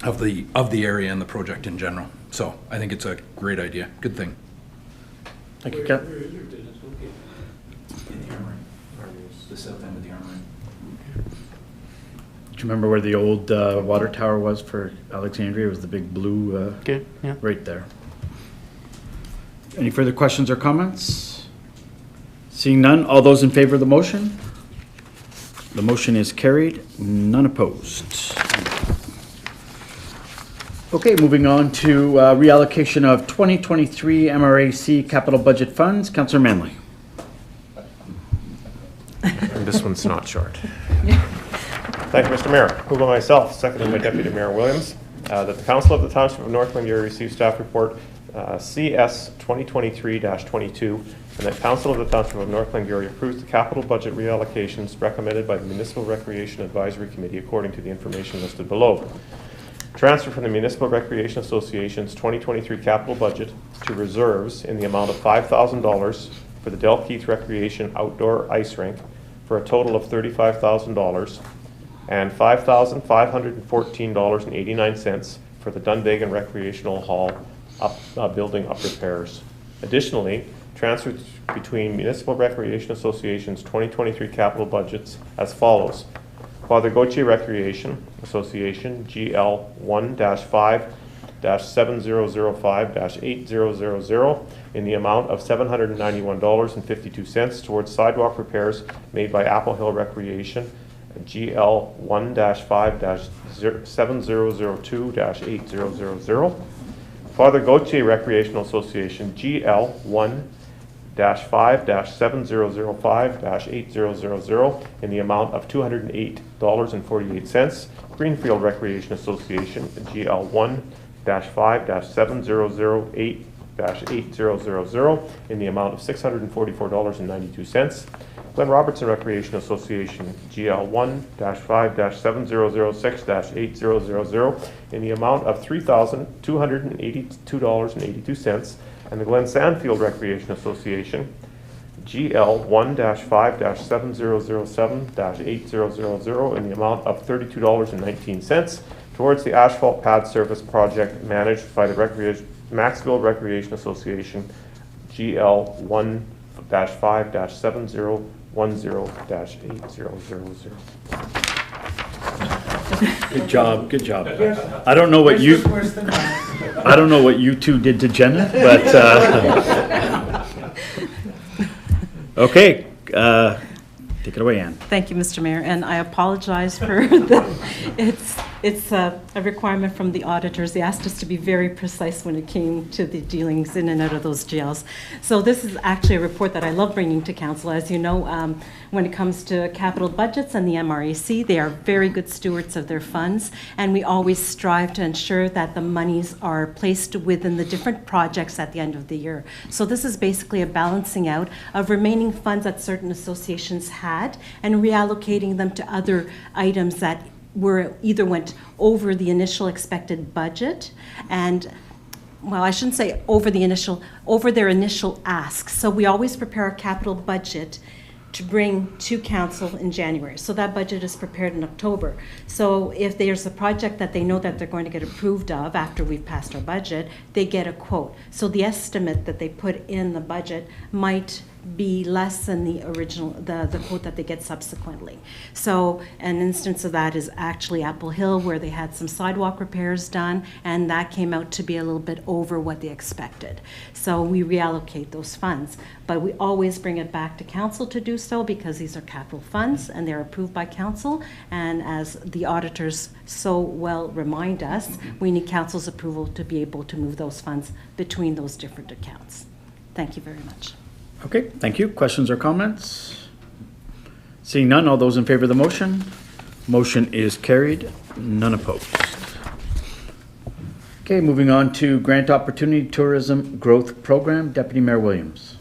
of the area and the project in general. So I think it's a great idea, good thing. Thank you, Cap. In the armory, the south end of the armory. Do you remember where the old water tower was for Alexandria? It was the big blue, Yeah. right there. Any further questions or comments? Seeing none, all those in favor of the motion? The motion is carried, none opposed. Okay, moving on to reallocation of 2023 MRAC capital budget funds. Councillor Manley. And this one's not short. Thank you, Mr. Mayor. Moved by myself, seconded by Deputy Mayor Williams, that the Council of the Township of North Glengarry receive staff report CS 2023-22, and that Council of the Township of North Glengarry approves the capital budget reallocations recommended by the Municipal Recreation Advisory Committee according to the information listed below. Transfer from the Municipal Recreation Association's 2023 capital budget to reserves in the amount of $5,000 for the Delkeith Recreation Outdoor Ice Rink for a total of $35,000, and $5,514.89 for the Dunvegan Recreational Hall building up repairs. Additionally, transfers between Municipal Recreation Association's 2023 capital budgets as follows. Father Gauthier Recreation Association, GL 1-5-7005-8000 in the amount of $791.52 towards sidewalk repairs made by Apple Hill Recreation, GL 1-5-7002-8000. Father Gauthier Recreational Association, GL 1-5-7005-8000 in the amount of $208.48. Greenfield Recreation Association, GL 1-5-7008-8000 in the amount of $644.92. Glen Robertson Recreation Association, GL 1-5-7006-8000 in the amount of $3,282.82, and the Glen Sandfield Recreation Association, GL 1-5-7007-8000 in the amount of $32.19 towards the asphalt pad service project managed by the Maxville Recreation Association, GL 1-5-7010-8000. Good job, good job. I don't know what you, Worse than mine. I don't know what you two did to Jenna, but, okay, take it away, Ann. Thank you, Mr. Mayor, and I apologize for it's a requirement from the auditors. They asked us to be very precise when it came to the dealings in and out of those jails. So this is actually a report that I love bringing to council. As you know, when it comes to capital budgets and the MRAC, they are very good stewards of their funds, and we always strive to ensure that the monies are placed within the different projects at the end of the year. So this is basically a balancing out of remaining funds that certain associations had and reallocating them to other items that were either went over the initial expected budget and, well, I shouldn't say over their initial asks. So we always prepare a capital budget to bring to council in January. So that budget is prepared in October. So if there's a project that they know that they're going to get approved of after we've passed our budget, they get a quote. So the estimate that they put in the budget might be less than the original, the quote that they get subsequently. So an instance of that is actually Apple Hill, where they had some sidewalk repairs done, and that came out to be a little bit over what they expected. So we reallocate those funds, but we always bring it back to council to do so because these are capital funds and they're approved by council. And as the auditors so well remind us, we need council's approval to be able to move those funds between those different accounts. Thank you very much. Okay, thank you. Questions or comments? Seeing none, all those in favor of the motion? Motion is carried, none opposed. Okay, moving on to Grant Opportunity Tourism Growth Program. Deputy Mayor Williams.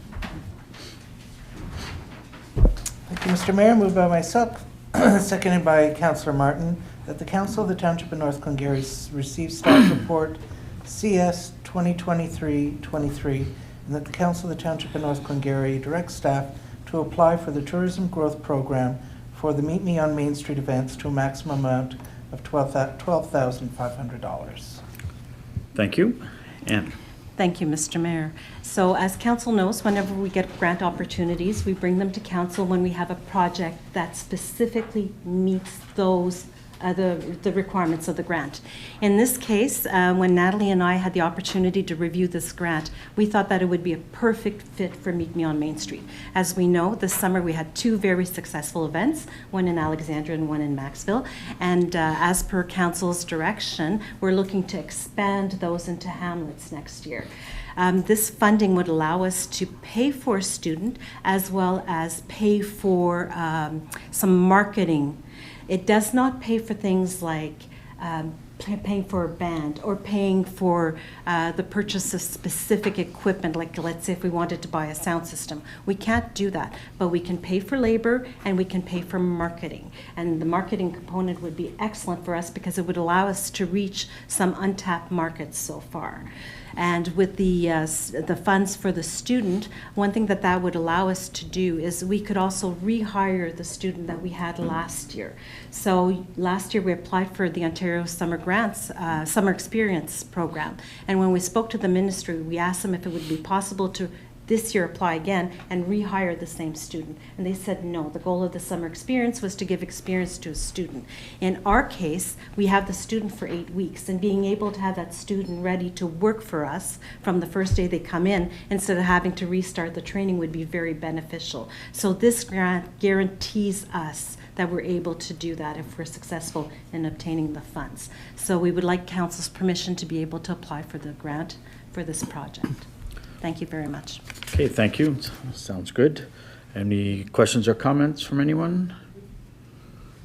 Thank you, Mr. Mayor. Moved by myself, seconded by Councillor Martin, that the Council of the Township of North Glengarry receive staff report CS 2023-23, and that the Council of the Township of North Glengarry direct staff to apply for the Tourism Growth Program for the Meet Me on Main Street events to a maximum amount of $12,500. Thank you. Ann. Thank you, Mr. Mayor. So as council knows, whenever we get grant opportunities, we bring them to council when we have a project that specifically meets those the requirements of the grant. In this case, when Natalie and I had the opportunity to review this grant, we thought that it would be a perfect fit for Meet Me on Main Street. As we know, this summer we had two very successful events, one in Alexandria and one in Maxville. And as per council's direction, we're looking to expand those into hamlets next year. This funding would allow us to pay for a student as well as pay for some marketing. It does not pay for things like paying for a band or paying for the purchase of specific equipment, like let's say if we wanted to buy a sound system. We can't do that, but we can pay for labor and we can pay for marketing. And the marketing component would be excellent for us because it would allow us to reach some untapped markets so far. And with the funds for the student, one thing that would allow us to do is we could also rehire the student that we had last year. So last year we applied for the Ontario Summer Grants, Summer Experience Program. And when we spoke to the ministry, we asked them if it would be possible to this year apply again and rehire the same student. And they said no. The goal of the summer experience was to give experience to a student. In our case, we have the student for 8 weeks, and being able to have that student ready to work for us from the first day they come in, instead of having to restart the training, would be very beneficial. So this grant guarantees us that we're able to do that if we're successful in obtaining the funds. So we would like council's permission to be able to apply for the grant for this project. Thank you very much. Okay, thank you. Sounds good. Any questions or comments from anyone?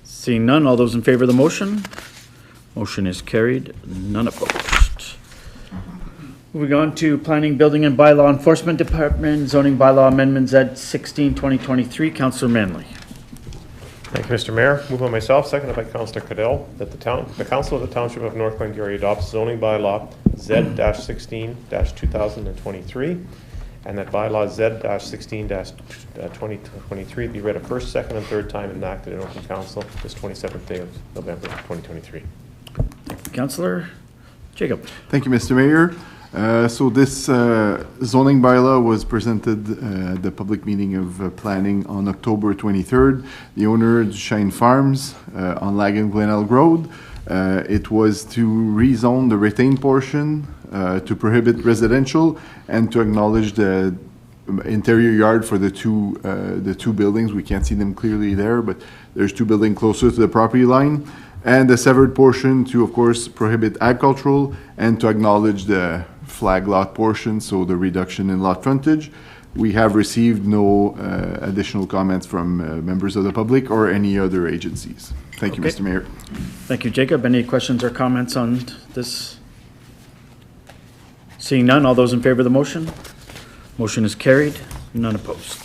Seeing none, all those in favor of the motion? Motion is carried, none opposed. Moving on to Planning, Building and Bylaw Enforcement Department, Zoning Bylaw Amendment Z16-2023, Councillor Manley. Thank you, Mr. Mayor. Moved by myself, seconded by Councillor Cadell, that the Council of the Township of North Glengarry adopts zoning bylaw Z-16-2023, and that bylaw Z-16-2023 be read a first, second, and third time and enacted in open council this 27th day of November 2023. Councillor Jacob. Thank you, Mr. Mayor. So this zoning bylaw was presented at the public meeting of planning on October 23rd. The owner, Duchesne Farms, on Lagan Glenelg Road. It was to rezone the retained portion, to prohibit residential, and to acknowledge the interior yard for the two buildings. We can't see them clearly there, but there's two buildings closer to the property line. And the severed portion to, of course, prohibit agricultural and to acknowledge the flag lot portion, so the reduction in lot frontage. We have received no additional comments from members of the public or any other agencies. Thank you, Okay. Mr. Mayor. Thank you, Jacob. Any questions or comments on this? Seeing none, all those in favor of the motion? Motion is carried, none opposed.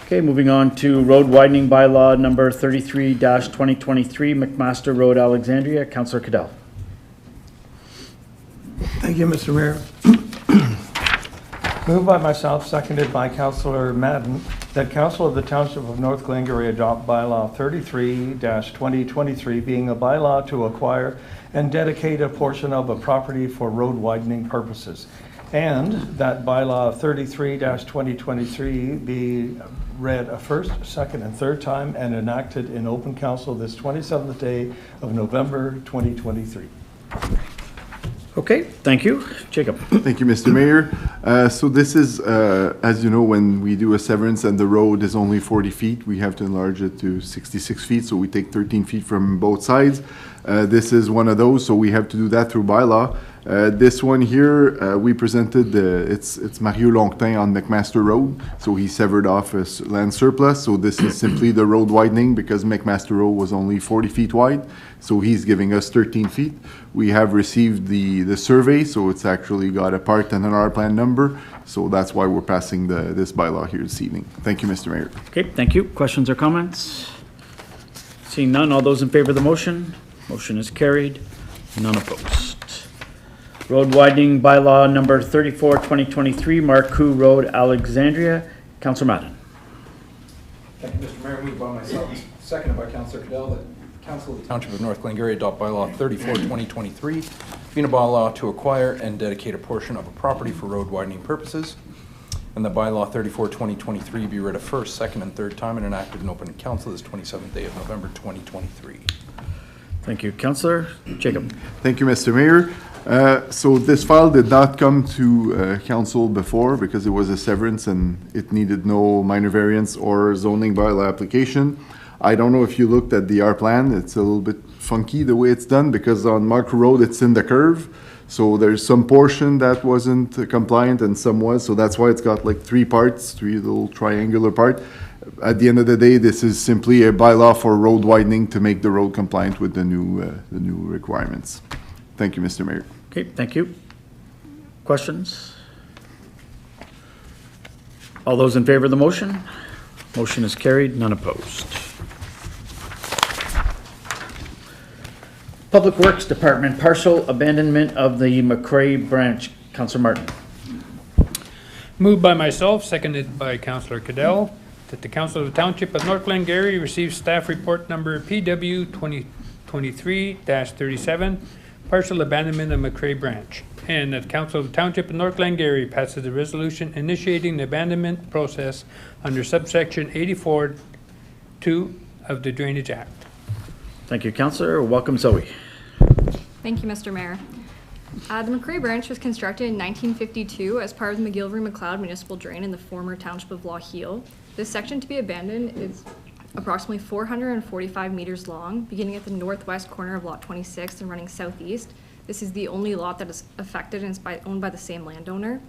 Okay, moving on to road widening bylaw number 33-2023, McMaster Road, Alexandria. Councillor Cadell. Thank you, Mr. Mayor. Moved by myself, seconded by Councillor Madden, that Council of the Township of North Glengarry adopt bylaw 33-2023, being a bylaw to acquire and dedicate a portion of a property for road widening purposes. And that bylaw 33-2023 be read a first, second, and third time and enacted in open council this 27th day of November 2023. Okay, thank you. Jacob. Thank you, Mr. Mayor. So this is, as you know, when we do a severance and the road is only 40 feet, we have to enlarge it to 66 feet, so we take 13 feet from both sides. This is one of those, so we have to do that through bylaw. This one here, we presented, it's Mario Longtin on McMaster Road, so he severed off his land surplus, so this is simply the road widening because McMaster Road was only 40 feet wide, so he's giving us 13 feet. We have received the survey, so it's actually got a part and an R plan number, so that's why we're passing this bylaw here this evening. Thank you, Mr. Mayor. Okay, thank you. Questions or comments? Seeing none, all those in favor of the motion? Motion is carried, none opposed. Road widening bylaw number 34-2023, Marcoux Road, Alexandria. Councillor Madden. Thank you, Mr. Mayor. Moved by myself, seconded by Councillor Cadell, that Council of the Township of North Glengarry adopt bylaw 34-2023, being a bylaw to acquire and dedicate a portion of a property for road widening purposes. And the bylaw 34-2023 be read a first, second, and third time and enacted in open council this 27th day of November 2023. Thank you. Councillor Jacob. Thank you, Mr. Mayor. So this file did not come to council before because it was a severance and it needed no minor variance or zoning bylaw application. I don't know if you looked at the R plan. It's a little bit funky the way it's done because on Marcoux Road it's in the curve. So there's some portion that wasn't compliant and some was. So that's why it's got like three parts, three little triangular part. At the end of the day, this is simply a bylaw for road widening to make the road compliant with the new requirements. Thank you, Mr. Mayor. Okay, thank you. Questions? All those in favor of the motion? Motion is carried, none opposed. Public Works Department, partial abandonment of the McCrae branch. Councillor Martin. Moved by myself, seconded by Councillor Cadell, that the Council of the Township of North Glengarry receives staff report number PW 2023-37, partial abandonment of McCrae branch, and that the Council of the Township of North Glengarry passes a resolution initiating the abandonment process under subsection 84(2) of the Drainage Act. Thank you, Councillor. Welcome, Zoe. Thank you, Mr. Mayor. The McCrae branch was constructed in 1952 as part of the McGillivray-McLeod Municipal Drain in the former Township of Lough Heel. This section to be abandoned is approximately 445 meters long, beginning at the northwest corner of Lot 26 and running southeast. This is the only lot that is affected and is owned by the same landowner.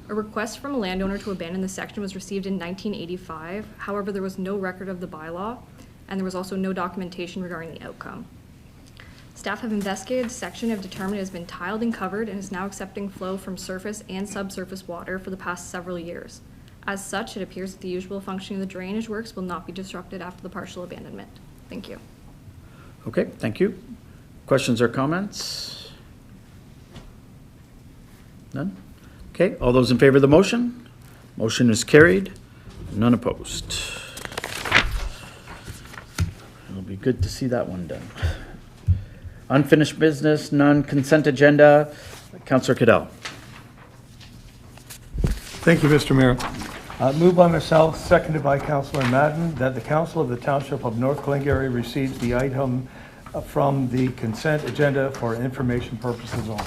A request from a landowner to abandon the section was received in 1985. However, there was no record of the bylaw, and there was also no documentation regarding the outcome. Staff have investigated the section and have determined it has been tiled and covered and is now accepting flow from surface and subsurface water for the past several years. As such, it appears that the usual functioning of the drainage works will not be disrupted after the partial abandonment. Thank you. Okay, thank you. Questions or comments? None? Okay, all those in favor of the motion? Motion is carried, none opposed. It'll be good to see that one done. Unfinished business, non-consent agenda. Councillor Cadell. Thank you, Mr. Mayor. Moved by myself, seconded by Councillor Madden, that the Council of the Township of North Glengarry receives the item from the consent agenda for information purposes only.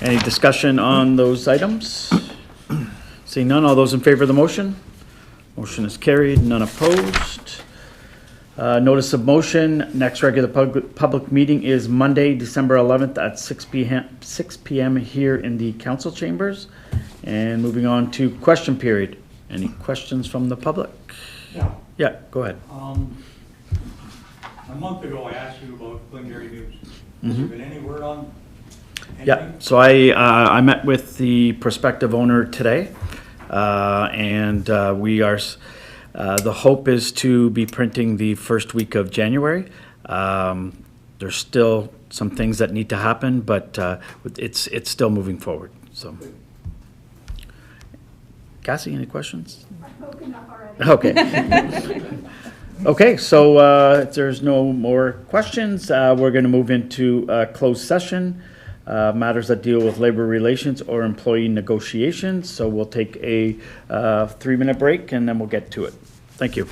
Any discussion on those items? Seeing none, all those in favor of the motion? Motion is carried, none opposed. Notice of motion, next regular public meeting is Monday, December 11th at 6 p.m. here in the council chambers. And moving on to question period. Any questions from the public? Yeah. Yeah, go ahead. A month ago, I asked you about Glengarry News. Has there been any word on anything? Yeah, so I met with the prospective owner today, and we are, the hope is to be printing the first week of January. There's still some things that need to happen, but it's still moving forward, so. Cassie, any questions? Okay. Okay, so if there's no more questions, we're going to move into closed session, matters that deal with labor relations or employee negotiations. So we'll take a 3-minute break and then we'll get to it. Thank you.